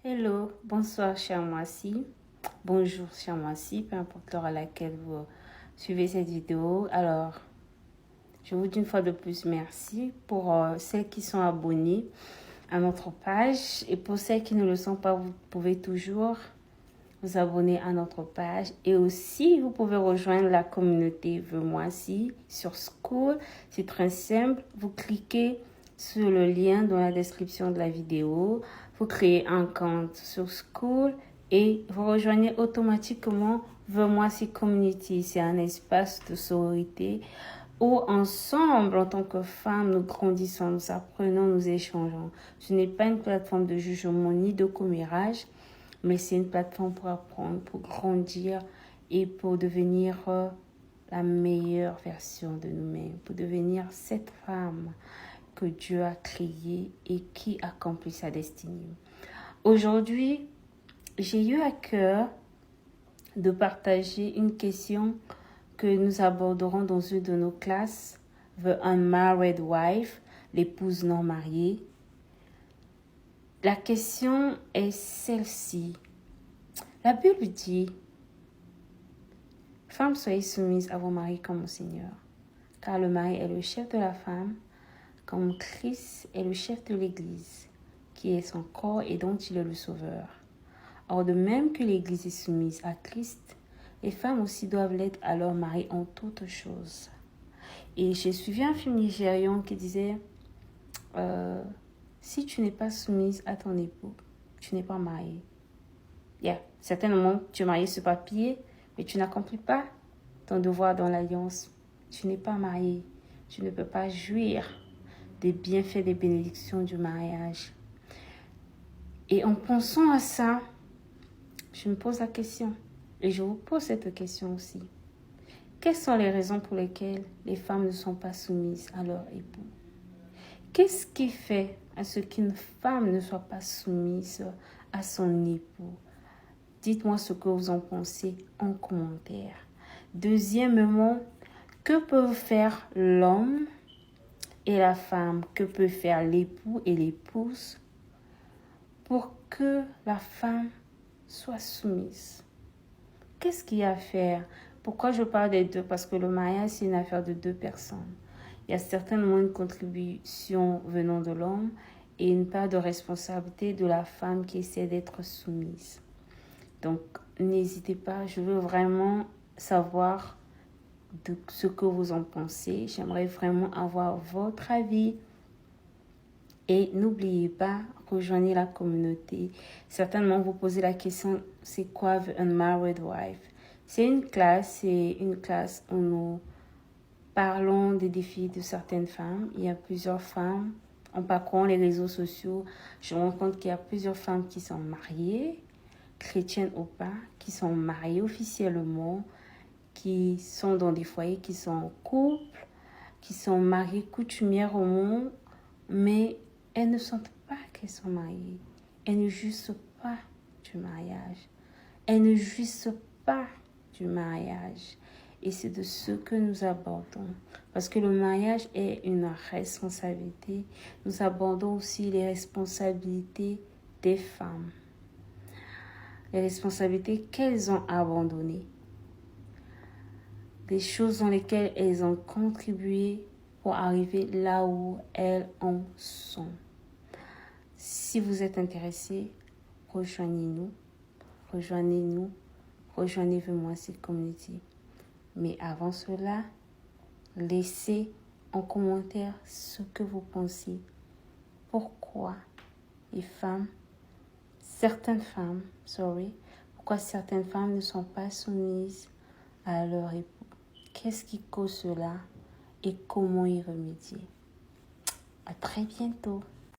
Hello, bonsoir chère Moissy, bonjour chère Moissy, peu importe l'heure à laquelle vous suivez cette vidéo. Alors, je vous dis une fois de plus merci pour celles qui sont abonnées à notre page et pour celles qui ne le sont pas, vous pouvez toujours vous abonner à notre page et aussi vous pouvez rejoindre la communauté Moissy sur School. C'est très simple, vous cliquez sur le lien dans la description de la vidéo. Vous créez un compte sur School et vous rejoignez automatiquement Moissy Community. C'est un espace de sororité où ensemble, en tant que femmes, nous grandissons, nous apprenons, nous échangeons. Ce n'est pas une plateforme de jugement ni de commérage, mais c'est une plateforme pour apprendre, pour grandir et pour devenir la meilleure version de nous-mêmes, pour devenir cette femme que Dieu a créée et qui accomplit sa destinée. Aujourd'hui, j'ai eu à cœur de partager une question que nous aborderons dans une de nos classes, The Unmarried Wife, l'épouse non mariée. La question est celle-ci. La Bible dit, « Femmes, soyez soumises à vos maris comme au Seigneur, car le mari est le chef de la femme, comme Christ est le chef de l'Église, qui est son corps et dont il est le sauveur. Or, de même que l'Église est soumise à Christ, les femmes aussi doivent l'être à leur mari en toutes choses. » Et j'ai suivi un film nigérian qui disait, si tu n'es pas soumise à ton époux, tu n'es pas mariée. Certainement, tu es marié sur papier, mais tu n'accomplis pas ton devoir dans l'alliance. Tu n'es pas marié. Tu ne peux pas jouir des bienfaits, des bénédictions du mariage. Et en pensant à ça, je me pose la question, et je vous pose cette question aussi. Quelles sont les raisons pour lesquelles les femmes ne sont pas soumises à leur époux? Qu'est-ce qui fait à ce qu'une femme ne soit pas soumise à son époux? Dites-moi ce que vous en pensez en commentaire. Deuxièmement, que peuvent faire l'homme et la femme? Que peut faire l'époux et l'épouse pour que la femme soit soumise? Qu'est-ce qu'il y a à faire? Pourquoi je parle des deux? Parce que le mariage, c'est une affaire de deux personnes. Il y a certainement une contribution venant de l'homme et une part de responsabilité de la femme qui essaie d'être soumise. Donc, n'hésitez pas, je veux vraiment savoir de ce que vous en pensez. J'aimerais vraiment avoir votre avis. Et n'oubliez pas, rejoignez la communauté. Certainement, vous posez la question, c'est quoi The Unmarried Wife? C'est une classe où nous parlons des défis de certaines femmes. Il y a plusieurs femmes. En parcourant les réseaux sociaux, je me rends compte qu'il y a plusieurs femmes qui sont mariées, chrétiennes ou pas, qui sont mariées officiellement, qui sont dans des foyers, qui sont en couple, qui sont mariées coutumières au monde, mais elles ne sentent pas qu'elles sont mariées. Elles ne jouissent pas du mariage. Elles ne jouissent pas du mariage. Et c'est de ce que nous abordons. Parce que le mariage est une responsabilité. Nous abordons aussi les responsabilités des femmes. Les responsabilités qu'elles ont abandonnées. Des choses dans lesquelles elles ont contribué pour arriver là où elles en sont. Si vous êtes intéressé, rejoignez-nous. Rejoignez Moissy Community. Mais avant cela, laissez en commentaire ce que vous pensez. Pourquoi pourquoi certaines femmes ne sont pas soumises à leur époux? Qu'est-ce qui cause cela et comment y remédier? À très bientôt.